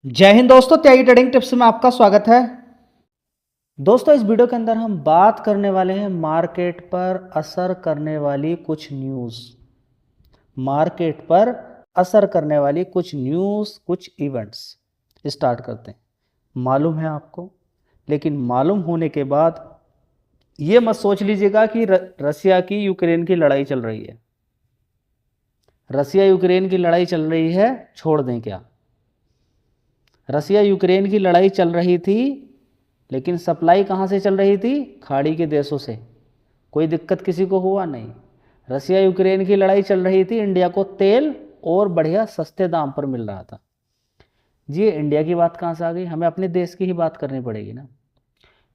जय हिंद दोस्तों, त्यागी trading tips में आपका स्वागत है। दोस्तों, इस वीडियो के अंदर हम बात करने वाले हैं मार्केट पर असर करने वाली कुछ न्यूज़। मार्केट पर असर करने वाली कुछ न्यूज़, कुछ इवेंट्स। स्टार्ट करते हैं। मालूम है आपको, लेकिन मालूम होने के बाद ये मत सोच लीजिएगा कि रसिया की यूक्रेन की लड़ाई चल रही है। रसिया यूक्रेन की लड़ाई चल रही है, छोड़ दें क्या? रसिया यूक्रेन की लड़ाई चल रही थी, लेकिन सप्लाई कहाँ से चल रही थी? खाड़ी के देशों से। कोई दिक्कत किसी को हुआ नहीं। रसिया यूक्रेन की लड़ाई चल रही थी, इंडिया को तेल और बढ़िया सस्ते दाम पर मिल रहा था। जी, इंडिया की बात कहाँ से आ गई? हमें अपने देश की ही बात करनी पड़ेगी ना।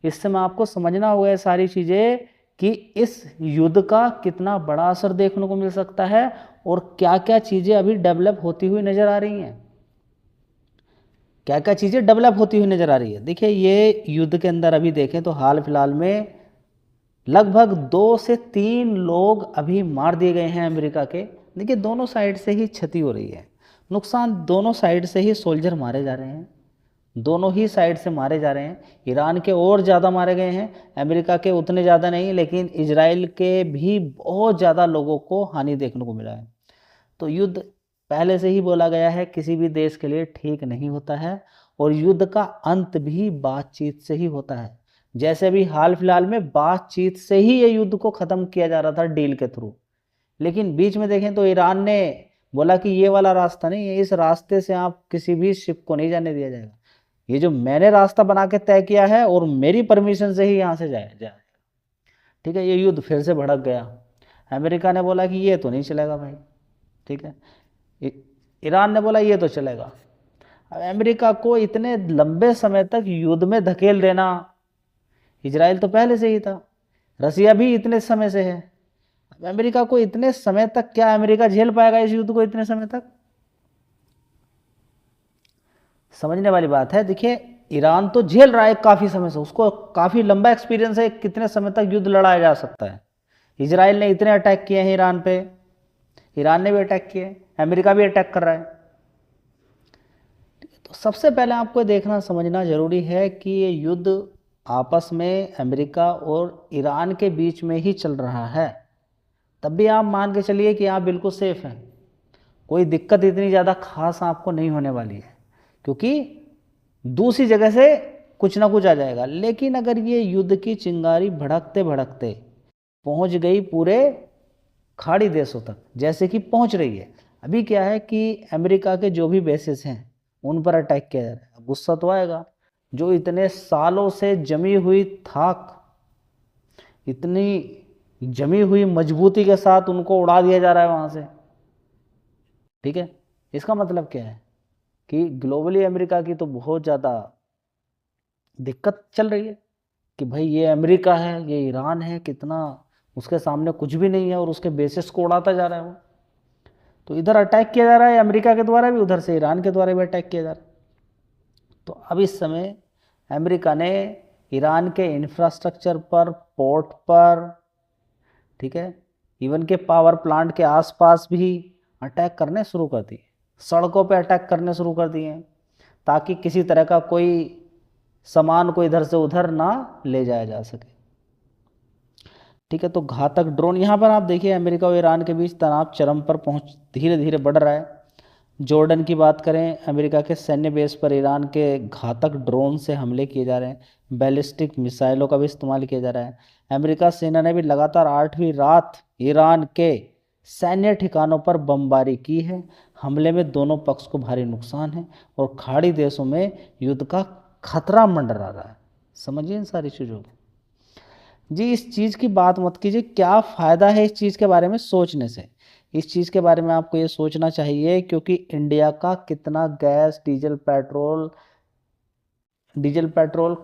इस समय आपको समझना होगा सारी चीज़ें कि इस युद्ध का कितना बड़ा असर देखने को मिल सकता है और क्या क्या चीज़ें अभी डेवलप होती हुई नज़र आ रही हैं। क्या क्या चीज़ें डेवलप होती हुई नज़र आ रही है। देखिए, ये युद्ध के अंदर अभी देखें तो हाल फिलहाल में लगभग 2 से 3 लोग अभी मार दिए गए हैं अमेरिका के। देखिए, दोनों साइड से ही क्षति हो रही है, नुकसान दोनों साइड से ही सोल्जर मारे जा रहे हैं, दोनों ही साइड से मारे जा रहे हैं। ईरान के और ज़्यादा मारे गए हैं, अमेरिका के उतने ज़्यादा नहीं, लेकिन इजराइल के भी बहुत ज़्यादा लोगों को हानि देखने को मिला है। तो युद्ध पहले से ही बोला गया है किसी भी देश के लिए ठीक नहीं होता है, और युद्ध का अंत भी बातचीत से ही होता है। जैसे अभी हाल फिलहाल में बातचीत से ही ये युद्ध को ख़त्म किया जा रहा था, डील के थ्रू। लेकिन बीच में देखें तो ईरान ने बोला कि ये वाला रास्ता नहीं है, इस रास्ते से आप किसी भी शिप को नहीं जाने दिया जाएगा। ये जो मैंने रास्ता बना के तय किया है और मेरी परमिशन से ही यहाँ से जाएगा। ठीक है, ये युद्ध फिर से भड़क गया। अमेरिका ने बोला कि ये तो नहीं चलेगा भाई। ठीक है, ईरान ने बोला ये तो चलेगा। अब अमेरिका को इतने लंबे समय तक युद्ध में धकेल देना, इजराइल तो पहले से ही था, रसिया भी इतने समय से है। अब अमेरिका को इतने समय तक, क्या अमेरिका झेल पाएगा इस युद्ध को इतने समय तक? समझने वाली बात है। देखिए, ईरान तो झेल रहा है काफ़ी समय से, उसको काफ़ी लंबा एक्सपीरियंस है कितने समय तक युद्ध लड़ाया जा सकता है। इजराइल ने इतने अटैक किए हैं ईरान पे, ईरान ने भी अटैक किए, अमेरिका भी अटैक कर रहा है। तो सबसे पहले आपको देखना समझना जरूरी है कि ये युद्ध आपस में अमेरिका और ईरान के बीच में ही चल रहा है। तब भी आप मान के चलिए कि आप बिल्कुल सेफ हैं, कोई दिक्कत इतनी ज़्यादा खास आपको नहीं होने वाली है, क्योंकि दूसरी जगह से कुछ ना कुछ आ जाएगा। लेकिन अगर ये युद्ध की चिंगारी भड़कते भड़कते पहुंच गई पूरे खाड़ी देशों तक, जैसे कि पहुंच रही है, अभी क्या है कि अमेरिका के जो भी बेसिस हैं उन पर अटैक किया जा रहा है। गुस्सा तो आएगा, जो इतने सालों से जमी हुई थाक, इतनी जमी हुई मजबूती के साथ उनको उड़ा दिया जा रहा है वहां से। ठीक है, इसका मतलब क्या है कि ग्लोबली अमेरिका की तो बहुत ज़्यादा दिक्कत चल रही है कि भाई ये अमेरिका है, ये ईरान है, कितना उसके सामने कुछ भी नहीं है और उसके बेसिस को उड़ाता जा रहा है वो। तो इधर अटैक किया जा रहा है अमेरिका के द्वारा भी, उधर से ईरान के द्वारा भी अटैक किया जा रहा है। तो अब इस समय अमेरिका ने ईरान के इंफ्रास्ट्रक्चर पर, पोर्ट पर, ठीक है, इवन के पावर प्लांट के आसपास भी अटैक करने शुरू कर दिए, सड़कों पे अटैक करने शुरू कर दिए हैं, ताकि किसी तरह का कोई सामान को इधर से उधर ना ले जाया जा सके। ठीक है, तो घातक ड्रोन, यहाँ पर आप देखिए अमेरिका और ईरान के बीच तनाव चरम पर पहुँच धीरे धीरे बढ़ रहा है। जॉर्डन की बात करें, अमेरिका के सैन्य बेस पर ईरान के घातक ड्रोन से हमले किए जा रहे हैं, बैलिस्टिक मिसाइलों का भी इस्तेमाल किया जा रहा है। अमेरिका सेना ने भी लगातार 8वीं रात ईरान के सैन्य ठिकानों पर बमबारी की है। हमले में दोनों पक्ष को भारी नुकसान है और खाड़ी देशों में युद्ध का खतरा मंडरा रहा है। समझिए इन सारी चीज़ों को। जी, इस चीज़ की बात मत कीजिए, क्या फ़ायदा है इस चीज़ के बारे में सोचने से? इस चीज़ के बारे में आपको ये सोचना चाहिए, क्योंकि इंडिया का कितना गैस, डीजल पेट्रोल,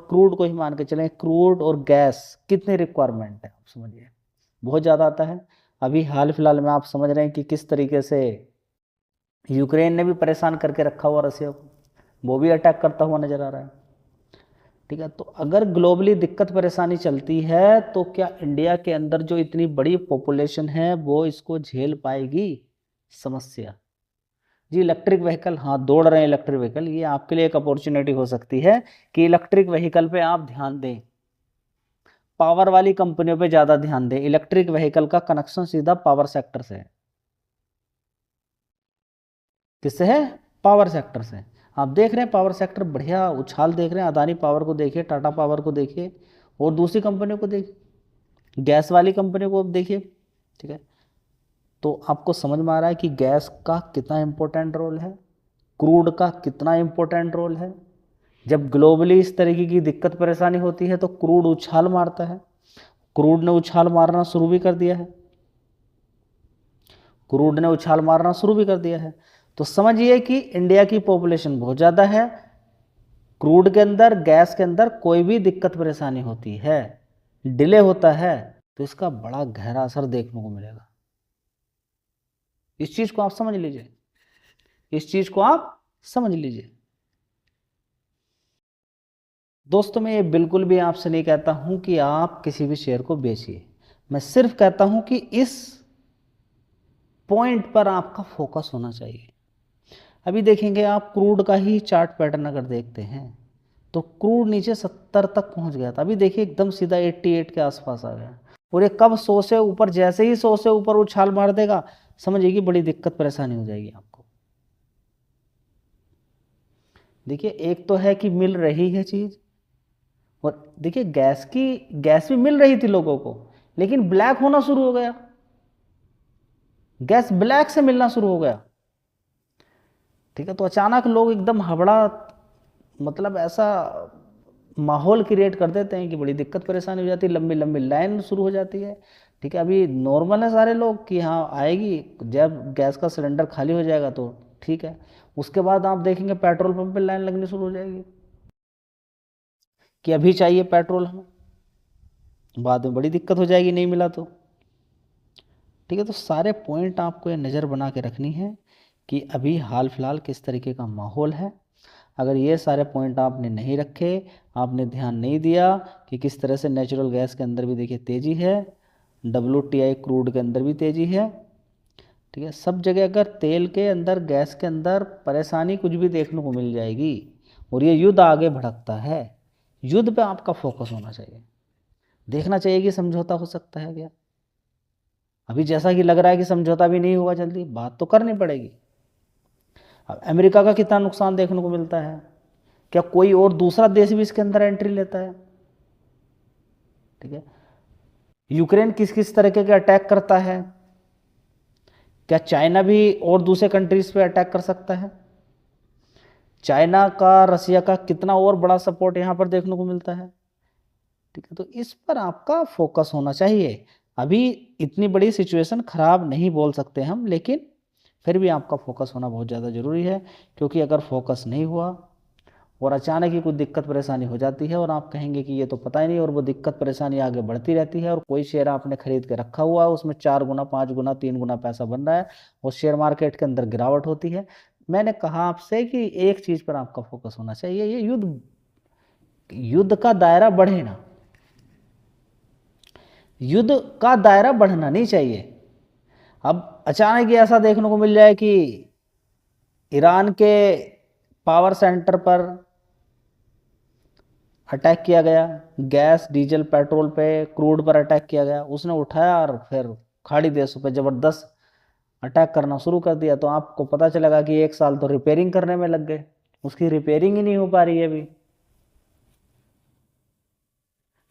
क्रूड को ही मान के चलें, क्रूड और गैस कितनी रिक्वायरमेंट है आप समझिए, बहुत ज़्यादा आता है। अभी हाल फिलहाल में आप समझ रहे हैं कि किस तरीके से यूक्रेन ने भी परेशान करके रखा हुआ रसिया को, वो भी अटैक करता हुआ नज़र आ रहा है। ठीक है, तो अगर ग्लोबली दिक्कत परेशानी चलती है तो क्या इंडिया के अंदर जो इतनी बड़ी पॉपुलेशन है वो इसको झेल पाएगी? समस्या जी इलेक्ट्रिक व्हीकल, हाँ दौड़ रहे हैं इलेक्ट्रिक व्हीकल, ये आपके लिए एक अपॉर्चुनिटी हो सकती है कि इलेक्ट्रिक व्हीकल पे आप ध्यान दें, पावर वाली कंपनियों पे ज़्यादा ध्यान दें। इलेक्ट्रिक व्हीकल का कनेक्शन सीधा पावर सेक्टर से है। किससे है? पावर सेक्टर से। आप देख रहे हैं पावर सेक्टर बढ़िया उछाल देख रहे हैं, अदानी पावर को देखिए, टाटा पावर को देखिए, और दूसरी कंपनियों को देखिए, गैस वाली कंपनियों को देखिए, ठीक है। तो आपको समझ में आ रहा है कि गैस का कितना इंपॉर्टेंट रोल है, क्रूड का कितना इंपॉर्टेंट रोल है। जब ग्लोबली इस तरीके की दिक्कत परेशानी होती है तो क्रूड उछाल मारता है। क्रूड ने उछाल मारना शुरू भी कर दिया है, क्रूड ने उछाल मारना शुरू भी कर दिया है। तो समझिए कि इंडिया की पॉपुलेशन बहुत ज़्यादा है, क्रूड के अंदर, गैस के अंदर कोई भी दिक्कत परेशानी होती है, डिले होता है, तो इसका बड़ा गहरा असर देखने को मिलेगा। इस चीज़ को आप समझ लीजिए, इस चीज़ को आप समझ लीजिए। दोस्तों मैं ये बिल्कुल भी आपसे नहीं कहता हूं कि आप किसी भी शेयर को बेचिए, मैं सिर्फ कहता हूं कि इस पॉइंट पर आपका फोकस होना चाहिए। अभी देखेंगे आप क्रूड का ही चार्ट पैटर्न अगर देखते हैं तो क्रूड नीचे 70 तक पहुंच गया था, अभी देखिए एकदम सीधा 88 के आसपास आ गया, और ये कब 100 से ऊपर, जैसे ही 100 से ऊपर उछाल मार देगा समझिए कि बड़ी दिक्कत परेशानी हो जाएगी आपको। देखिए एक तो है कि मिल रही है चीज, और देखिए गैस भी मिल रही थी लोगों को, लेकिन ब्लैक होना शुरू हो गया, गैस ब्लैक से मिलना शुरू हो गया, ठीक है। तो अचानक लोग एकदम हबड़ा, मतलब ऐसा माहौल क्रिएट कर देते हैं कि बड़ी दिक्कत परेशानी हो जाती है, लंबी लंबी लाइन शुरू हो जाती है, ठीक है। अभी नॉर्मल है सारे लोग कि हाँ आएगी, जब गैस का सिलेंडर खाली हो जाएगा तो ठीक है, उसके बाद आप देखेंगे पेट्रोल पंप पे लाइन लगनी शुरू हो जाएगी कि अभी चाहिए पेट्रोल हमें, बाद में बड़ी दिक्कत हो जाएगी नहीं मिला तो, ठीक है। तो सारे पॉइंट आपको ये नज़र बना के रखनी है कि अभी हाल फिलहाल किस तरीके का माहौल है। अगर ये सारे पॉइंट आपने नहीं रखे, आपने ध्यान नहीं दिया कि किस तरह से नेचुरल गैस के अंदर भी देखिए तेज़ी है, WTI क्रूड के अंदर भी तेज़ी है, ठीक है। सब जगह अगर तेल के अंदर, गैस के अंदर परेशानी कुछ भी देखने को मिल जाएगी, और ये युद्ध आगे भड़कता है, युद्ध पे आपका फोकस होना चाहिए, देखना चाहिए कि समझौता हो सकता है क्या। अभी जैसा कि लग रहा है कि समझौता भी नहीं होगा जल्दी, बात तो करनी पड़ेगी। अब अमेरिका का कितना नुकसान देखने को मिलता है, क्या कोई और दूसरा देश भी इसके अंदर एंट्री लेता है, ठीक है। यूक्रेन किस किस तरीके के अटैक करता है, क्या चाइना भी और दूसरे कंट्रीज पे अटैक कर सकता है, चाइना का, रसिया का कितना और बड़ा सपोर्ट यहाँ पर देखने को मिलता है, ठीक है। तो इस पर आपका फोकस होना चाहिए। अभी इतनी बड़ी सिचुएशन खराब नहीं बोल सकते हम, लेकिन फिर भी आपका फोकस होना बहुत ज़्यादा ज़रूरी है, क्योंकि अगर फोकस नहीं हुआ और अचानक ही कुछ दिक्कत परेशानी हो जाती है और आप कहेंगे कि ये तो पता ही नहीं, और वो दिक्कत परेशानी आगे बढ़ती रहती है, और कोई शेयर आपने खरीद के रखा हुआ है उसमें 4 गुना, 5 गुना, 3 गुना पैसा बन रहा है, और शेयर मार्केट के अंदर गिरावट होती है। मैंने कहा आपसे कि एक चीज़ पर आपका फोकस होना चाहिए, ये युद्ध का दायरा बढ़े ना, युद्ध का दायरा बढ़ना नहीं चाहिए। अब अचानक ही ऐसा देखने को मिल जाए कि ईरान के पावर सेंटर पर अटैक किया गया, गैस, डीजल, पेट्रोल पे, क्रूड पर अटैक किया गया, उसने उठाया और फिर खाड़ी देशों पे ज़बरदस्त अटैक करना शुरू कर दिया, तो आपको पता चलेगा कि 1 साल तो रिपेयरिंग करने में लग गए, उसकी रिपेयरिंग ही नहीं हो पा रही है, अभी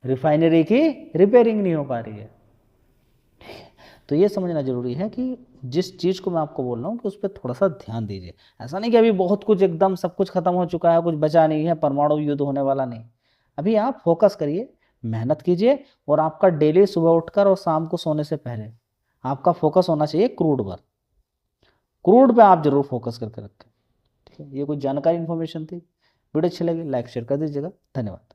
रिफाइनरी की रिपेयरिंग नहीं हो पा रही है। तो ये समझना जरूरी है कि जिस चीज़ को मैं आपको बोल रहा हूँ कि उस पर थोड़ा सा ध्यान दीजिए। ऐसा नहीं कि अभी बहुत कुछ एकदम सब कुछ खत्म हो चुका है, कुछ बचा नहीं है, परमाणु युद्ध होने वाला नहीं। अभी आप फोकस करिए, मेहनत कीजिए, और आपका डेली सुबह उठकर और शाम को सोने से पहले आपका फोकस होना चाहिए क्रूड पर। क्रूड पे आप जरूर फोकस करके रखें, ठीक है। ये कुछ जानकारी इन्फॉर्मेशन थी, वीडियो अच्छी लगी लाइक शेयर कर दीजिएगा, धन्यवाद।